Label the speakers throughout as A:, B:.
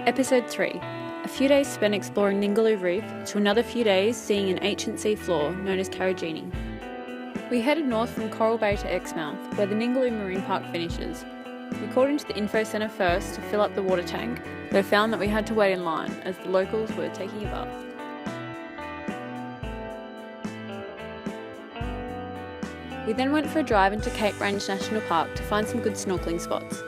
A: Episode 3. A few days spent exploring Ningaloo Reef to another few days seeing an ancient sea floor known as Karijini. We headed north from Coral Bay to Exmouth, where the Ningaloo Marine Park finishes. We called into the info centre first to fill up the water tank, though found that we had to wait in line as the locals were taking a bath. We then went for a drive into Karijini National Park to find some good snorkelling spots.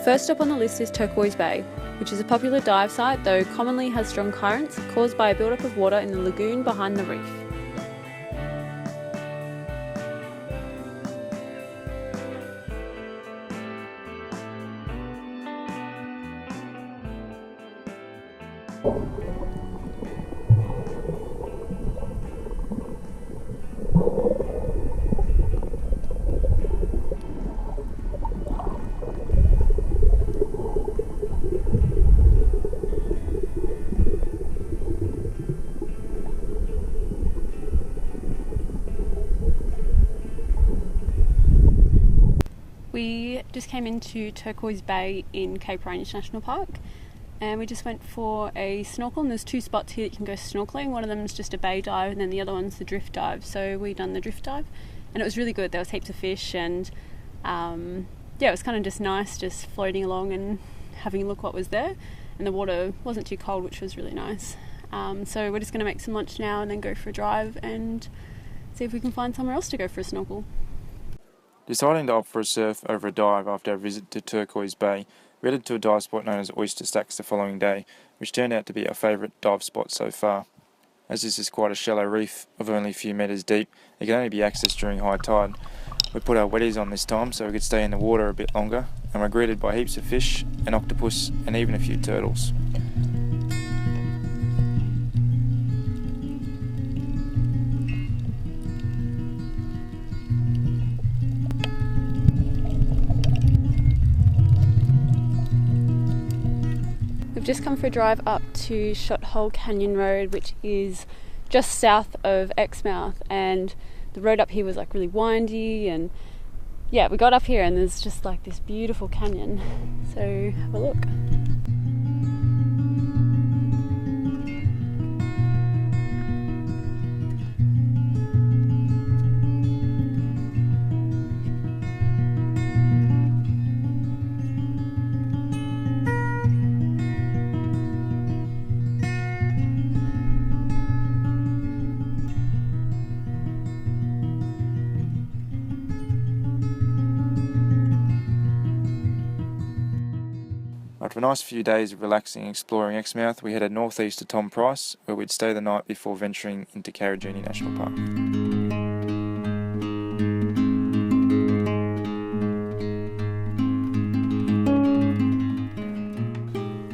A: First up on the list is Turquoise Bay, which is a popular dive site though commonly has strong currents caused by a build-up of water in the lagoon behind the reef. We just came into Turquoise Bay in Karijini National Park and we just went for a snorkel, and there's two spots here that you can go snorkeling. One of them is just a bay dive and then the other one's the drift dive. So we done the drift dive and it was really good. There was heaps of fish and it was kind of just nice just floating along and having a look what was there, and the water wasn't too cold, which was really nice. So we're just going to make some lunch now and then go for a drive and see if we can find somewhere else to go for a snorkel.
B: Deciding to opt for a surf over a dive after our visit to Turquoise Bay, we headed to a dive spot known as Oyster Stacks the following day, which turned out to be our favourite dive spot so far. As this is quite a shallow reef of only a few metres deep, it can only be accessed during high tide. We put our wetties on this time so we could stay in the water a bit longer, and were greeted by heaps of fish, an octopus and even a few turtles.
A: We've just come for a drive up to Shot Hole Canyon Road, which is just south of Exmouth, and the road up here was like really windy, and yeah, we got up here and there's just like this beautiful canyon, so have a look.
B: After a nice few days of relaxing and exploring Exmouth, we headed northeast to Tom Price, where we'd stay the night before venturing into Karijini National Park.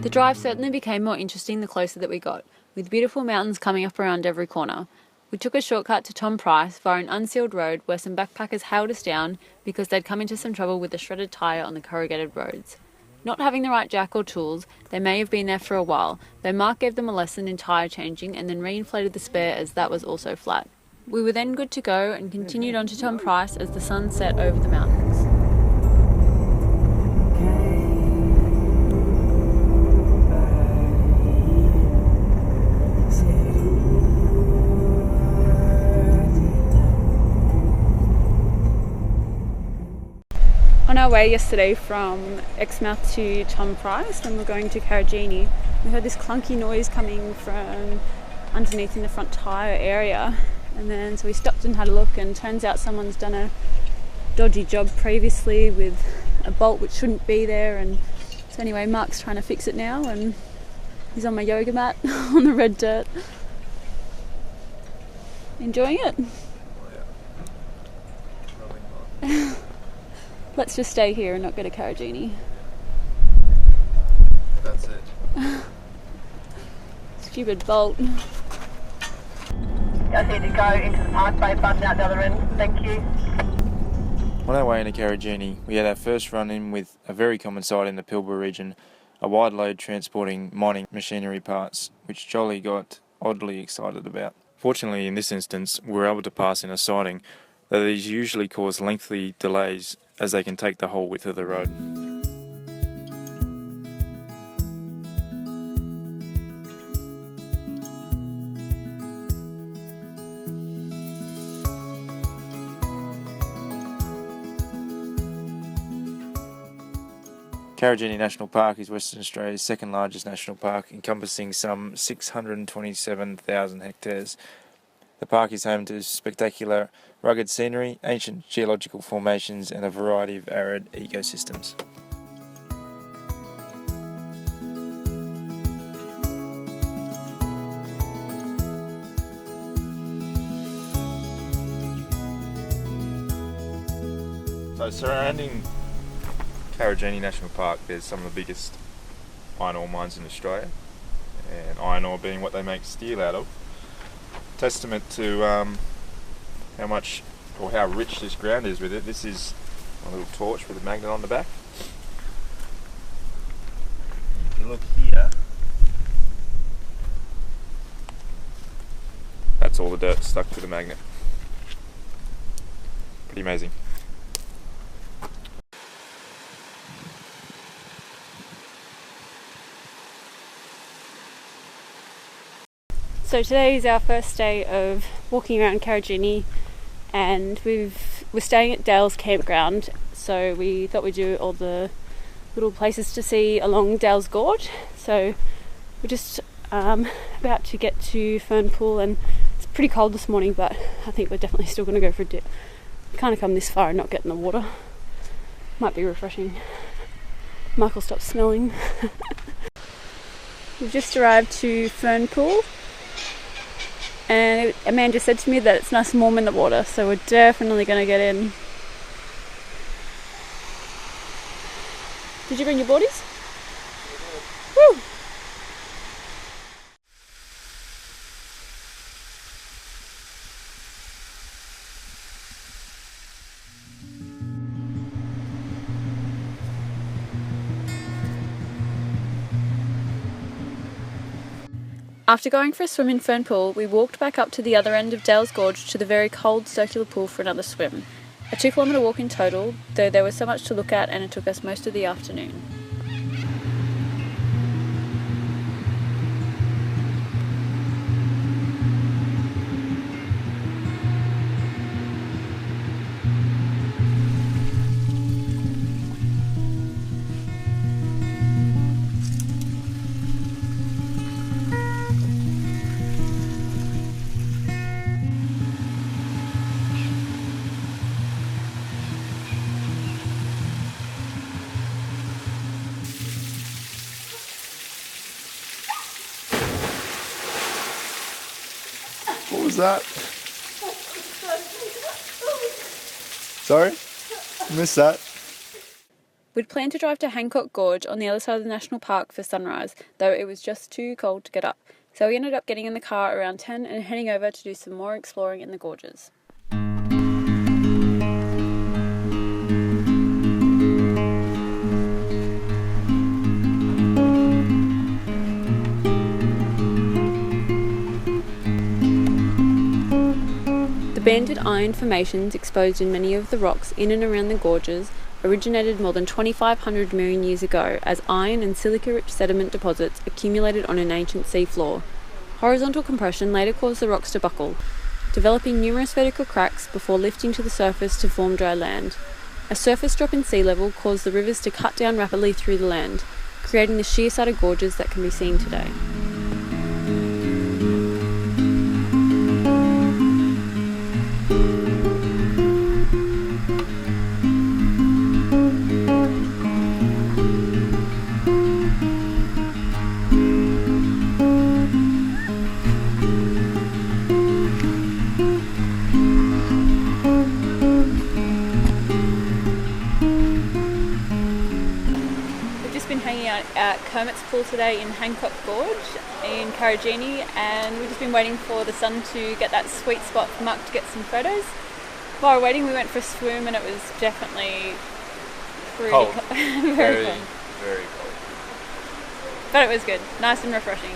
A: The drive certainly became more interesting the closer that we got, with beautiful mountains coming up around every corner. We took a shortcut to Tom Price via an unsealed road where some backpackers hailed us down because they'd come into some trouble with a shredded tyre on the corrugated roads. Not having the right jack or tools, they may have been there for a while, though Mark gave them a lesson in tyre changing and then re-inflated the spare as that was also flat. We were then good to go and continued on to Tom Price as the sun set over the mountains. On our way yesterday from Exmouth to Tom Price, when we're going to Karijini, we heard this clunky noise coming from underneath in the front tyre area, and then so we stopped and had a look, and turns out someone's done a dodgy job previously with a bolt which shouldn't be there, and so anyway, Mark's trying to fix it now and he's on my yoga mat on the red dirt. Enjoying it? Yeah. Let's just stay here and not go to Karijini.
B: That's it.
A: Stupid bolt.
C: I need to go into the parkway, bus out the other end. Thank you.
B: On our way into Karijini, we had our first run-in with a very common sight in the Pilbara region, a wide load transporting mining machinery parts, which Jolly got oddly excited about. Fortunately, in this instance, we were able to pass in a sighting, though these usually cause lengthy delays as they can take the whole width of the road. Karijini National Park is Western Australia's second largest national park, encompassing some 627,000 hectares. The park is home to spectacular rugged scenery, ancient geological formations and a variety of arid ecosystems. So surrounding Karijini National Park, there's some of the biggest iron ore mines in Australia, and iron ore being what they make steel out of. Testament to how much or how rich this ground is with it. This is a little torch with a magnet on the back. If you look here, that's all the dirt stuck to the magnet. Pretty amazing.
A: So today is our first day of walking around Karijini, and we're staying at Dale's campground, so we thought we'd do all the little places to see along Dale's Gorge. So we're just about to get to Fern Pool, and it's pretty cold this morning, but I think we're definitely still going to go for a dip. Kind of come this far and not get in the water. Might be refreshing. Michael stopped smelling. We've just arrived to Fern Pool. And Amanda said to me that it's nice and warm in the water, so we're definitely going to get in. Did you bring your boardies? Woo! After going for a swim in Fern Pool, we walked back up to the other end of Dale's Gorge to the very cold circular pool for another swim. A 2-kilometre walk in total, though there was so much to look at and it took us most of the afternoon.
B: What was that? Sorry? Missed that.
A: We'd planned to drive to Hancock Gorge on the other side of the national park for sunrise, though it was just too cold to get up. So we ended up getting in the car around 10 and heading over to do some more exploring in the gorges. The banded iron formations exposed in many of the rocks in and around the gorges originated more than 2,500 million years ago as iron and silica-rich sediment deposits accumulated on an ancient seafloor. Horizontal compression later caused the rocks to buckle, developing numerous vertical cracks before lifting to the surface to form dry land. A surface drop in sea level caused the rivers to cut down rapidly through the land, creating the sheer-sided gorges that can be seen today. At Kermit's Pool today in Hancock Gorge in Karijini, and we've just been waiting for the sun to get that sweet spot for Mark to get some photos. While we're waiting, we went for a swim and it was definitely pretty
B: cold.
A: Very cold.
B: Very cold.
A: But it was good, nice and refreshing.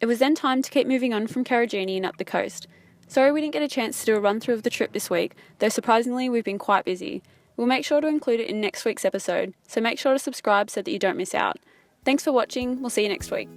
A: It was then time to keep moving on from Karijini and up the coast. Sorry we didn't get a chance to do a run-through of the trip this week, though surprisingly we've been quite busy. We'll make sure to include it in next week's episode, so make sure to subscribe so that you don't miss out. Thanks for watching. We'll see you next week.